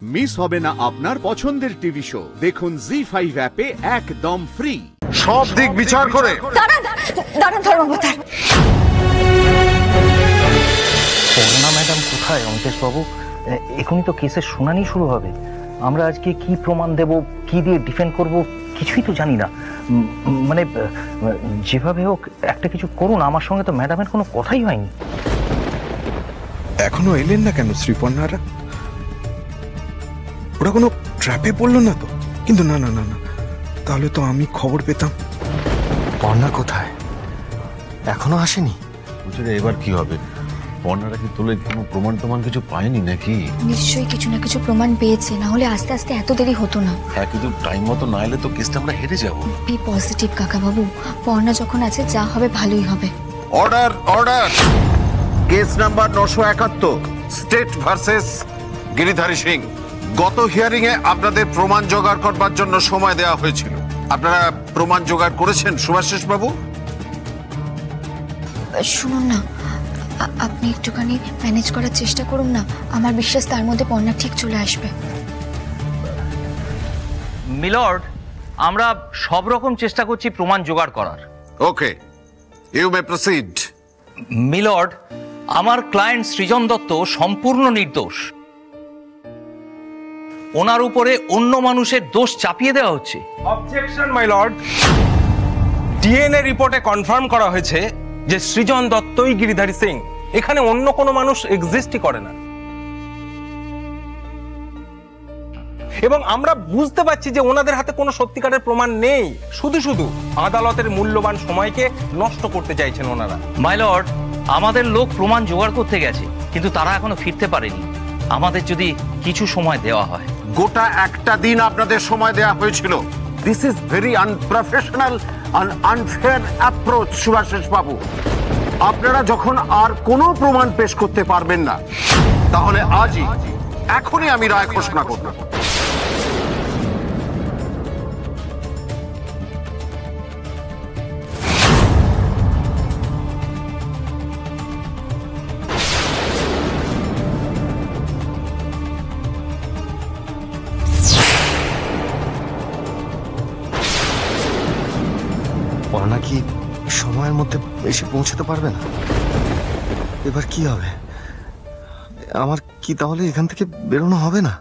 Miss হবে না আপনার পছন্দের টিভি শো। দেখুন জি5 অ্যাপে একদম ফ্রি। সব দিক বিচার করে। দাঁড়ান ধর্মপতার। পূর্ণা ম্যাডাম কোথায় অঙ্কেশ বাবু? এখনই তো কেসের শুনানি শুরু হবে। আমরা আজকে কি প্রমাণ দেব, কি দিয়ে ডিফেন্ড করব, কিছুই তো জানি না। মানে যেভাবে হোক একটা কিছু করুন। আমার সঙ্গে তো ম্যাডামের কোনো কথাই হয়নি। এখনো এলেন না কেন শ্রীপর্ণারা? ওরা কোনো ট্র্যাপে পড়লো না তো? কিন্তু না না না না, তাহলে তো আমি খবর পেতাম। পর্ণা কোথায়? এখনো আসেনি? এবার কি হবে? পর্ণারা কি তোলে কোনো প্রমাণ কিছু পায়নি নাকি? নিশ্চয়ই কিছু না কিছু প্রমাণ পেয়েছে, না হলে আস্তে আস্তে এত দেরি হতো না। হ্যাঁ, কিন্তু টাইম মতো না এলে তো কেসটা আমরা হেরে যাব। বি পজিটিভ কাকা বাবু, পর্ণা যখন আছে যা হবে ভালোই হবে। Order order. Case number 971 state versus Giridhari Singh. গত হিয়ারিং এ আপনাদের প্রমাণ জোগাড় করবার জন্য সময় দেওয়া হয়েছিল। আপনারা প্রমাণ জোগাড় করেছেন সুভাষিস বাবু? শুনুন না, আপনি একটুখানি ম্যানেজ করার চেষ্টা করুন না। আমার বিশ্বাস তার মধ্যে পর্ণা ঠিক চলে আসবে। মিলর্ড, আমরা সব রকম চেষ্টা করছি প্রমাণ জোগাড় করার। ওকে, ইউ মে প্রসিড। মিলর্ড, আমার ক্লায়েন্ট সৃজন দত্ত সম্পূর্ণ নির্দোষ। ওনার উপরে অন্য মানুষের দোষ চাপিয়ে দেওয়া হচ্ছে। Objection my lord. ডিএনএ রিপোর্টে কনফার্ম করা হয়েছে যে সৃজন দত্তই গিরিধারী সিং। এখানে অন্য কোনো মানুষ এক্সিস্টই করে না। এবং আমরা বুঝতে পারছি যে ওনাদের হাতে কোনো সত্যিকারের প্রমাণ নেই। শুধু শুধু আদালতের মূল্যবান সময়কে নষ্ট করতে চাইছেন ওনারা। মাই লর্ড, আমাদের লোক প্রমাণ জোগাড় করতে গেছে, কিন্তু তারা এখনো ফিরতে পারেনি। আমাদের যদি কিছু সময় দেওয়া হয়। গোটা একটা দিন আপনাদের সময় দেওয়া হয়েছিল। This is very unprofessional and unfair approach Subhasis বাবু। আপনারা যখন আর কোনো প্রমাণ পেশ করতে পারবেন না, তাহলে আজই এখনই আমি রায় ঘোষণা করব। পর্ণা কি সময়ের মধ্যে এসে পৌঁছতে পারবে না? এবার কি হবে? আমার কি তাহলে এখান থেকে বেরোনো হবে না?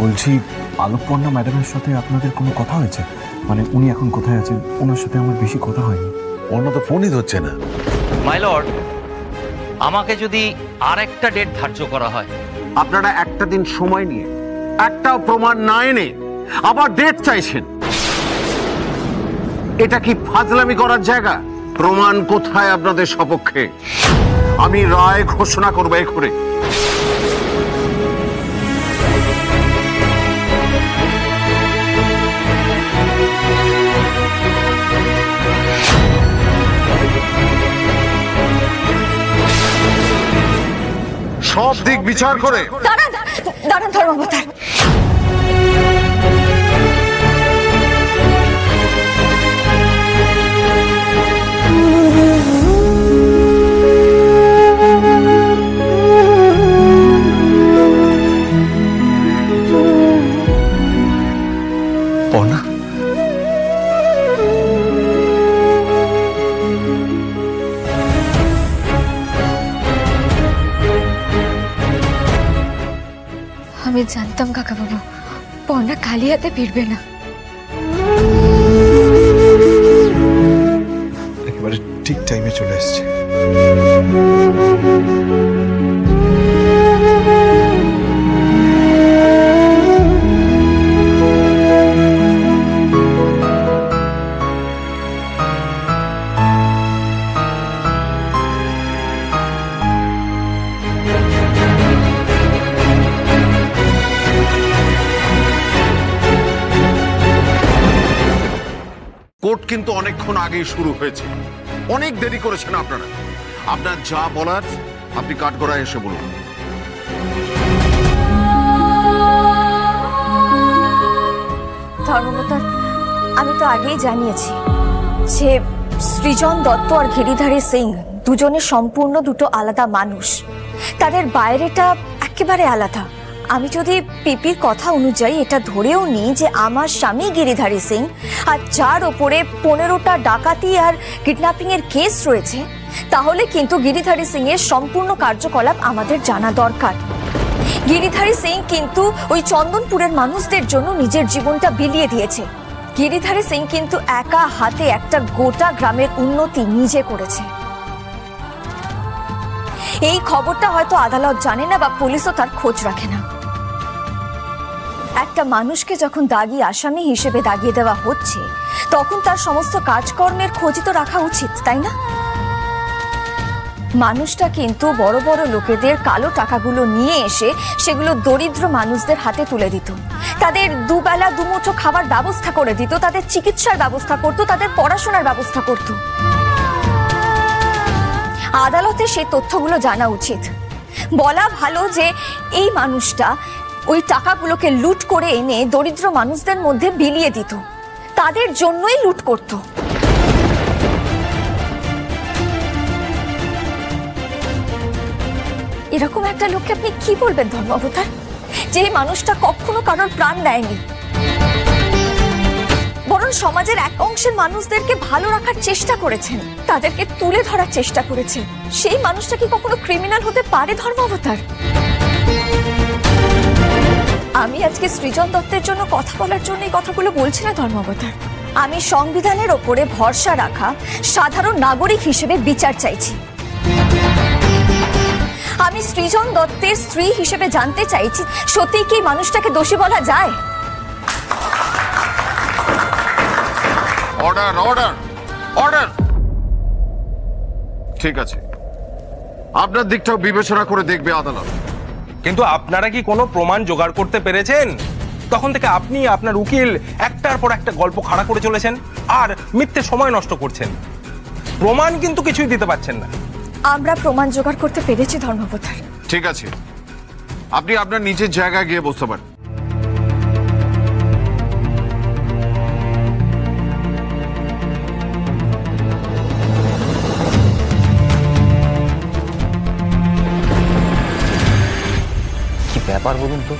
বলছি, আলোকপর্ণা ম্যাডামের সাথে আপনাদের কোনো কথা হয়েছে? মানে উনি এখন কোথায় আছেন? ওনার সাথে আমার বেশি কথা হয়নি। পর্ণা তো ফোনই ধরছে না। মাই লর্ড, আমাকে যদি আর একটা ডেট ধার্য করা হয়। আপনারা একটা দিন সময় নিয়ে একটাও প্রমাণ না এনে আবার ডেট চাইছেন, এটা কি ফাজলামি করার জায়গা? প্রমাণ কোথায় আপনাদের সপক্ষে? আমি রায় ঘোষণা করবো এক্ষুনি। সব দিক বিচার করে। দাঁড়ান ধর্মপতার। পর্ণা, আমি জানতাম কাকা বাবু, পর্ণা খালি হাতে ফিরবে না। একেবারে ঠিক টাইমে চলে এসেছে। কোর্ট কিন্তু অনেকক্ষণ আগেই শুরু হয়েছে। অনেক দেরি করেছেন আপনারা। আপনার যা বলার আপনি কাঠগড়ায় এসে বলুন। ধর্মবতার, আমি তো আগেই জানিয়েছি যে সৃজন দত্ত আর গিরিধারী সিং দুজনে সম্পূর্ণ দুটো আলাদা মানুষ। তাদের বাইরেটা একেবারে আলাদা। আমি যদি পিপির কথা অনুযায়ী এটা ধরেও নিই যে আমার স্বামী গিরিধারী সিং আর যার ওপরে 15টা ডাকাতি আর কিডন্যাপিং এর কেস রয়েছে, তাহলে কিন্তু গিরিধারী সিং এর সম্পূর্ণ কার্যকলাপ আমাদের জানা দরকার। গিরিধারী সিং কিন্তু ওই চন্দনপুরের মানুষদের জন্য নিজের জীবনটা বিলিয়ে দিয়েছে। গিরিধারী সিং কিন্তু একা হাতে একটা গোটা গ্রামের উন্নতি নিজে করেছে। এই খবরটা হয়তো আদালত জানে না বা পুলিশও তার খোঁজ রাখে না। একটা মানুষকে যখন দাগি আসামি হিসেবে দাগিয়ে দেওয়া হচ্ছে, তখন তার সমস্ত কাজকর্মের খোঁজই তো রাখা উচিত, তাই না? মানুষটা কিন্তু বড় বড় লোকেদের কালো টাকাগুলো নিয়ে এসে সেগুলো দরিদ্র মানুষদের হাতে তুলে দিত, তাদের দুবেলা দুমুঠো খাবার ব্যবস্থা করে দিত, তাদের চিকিৎসার ব্যবস্থা করত, তাদের পড়াশোনার ব্যবস্থা করত। আদালতে সেই তথ্যগুলো জানা উচিত। বলা ভালো যে এই মানুষটা ওই টাকাগুলোকে লুট করে এনে দরিদ্র মানুষদের মধ্যে বিলিয়ে দিত, তাদের জন্যই লুট করত। এরকম একটা লোককে আপনি কি বলবেন ধর্মাবতার, যে মানুষটা কখনো কারোর প্রাণ দেয়নি, বরং সমাজের এক অংশের মানুষদেরকে ভালো রাখার চেষ্টা করেছেন, তাদেরকে তুলে ধরার চেষ্টা করেছেন? সেই মানুষটা কি কখনো ক্রিমিনাল হতে পারে ধর্মাবতার? আমি আজকে সৃজন দত্তের জন্য কথা বলার জন্য এই কথাগুলো বলছি না ধর্মাবতার। আমি সংবিধানের ওপরে ভরসা রাখা সাধারণ নাগরিক হিসেবে বিচার চাইছি। আমি সৃজন দত্তের স্ত্রী হিসেবে জানতে চাইছি, সত্যি কি মানুষটাকে দোষী বলা যায়? Order order order. ঠিক আছে, আপনার দিকটাও বিবেচনা করে দেখবে আদালত। কিন্তু আপনারা কি কোনো প্রমাণ জোগাড় করতে পেরেছেন? তখন থেকে আপনি আপনার উকিল একটার পর একটা গল্প খাড়া করে চলেছেন আর মিথ্যে সময় নষ্ট করছেন। প্রমাণ কিন্তু কিছুই দিতে পারছেন না। আমরা প্রমাণ জোগাড় করতে পেরেছি ধর্মাবতার। ঠিক আছে, আপনি আপনার নিজের জায়গায় গিয়ে বসতে পারেন। কি ব্যাপার বলুন তো,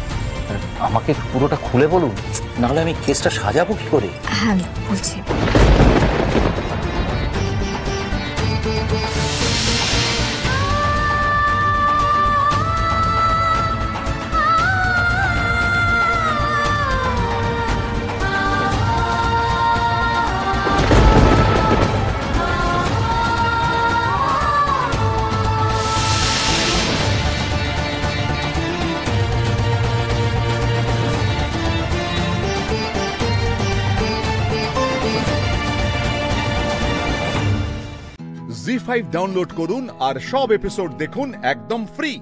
আমাকে পুরোটা খুলে বলুন, নাহলে আমি কেসটা সাজাবো কি করে? হ্যাঁ বলছি। জি5 ডাউনলোড করুন আর সব এপিসোড দেখুন একদম ফ্রি।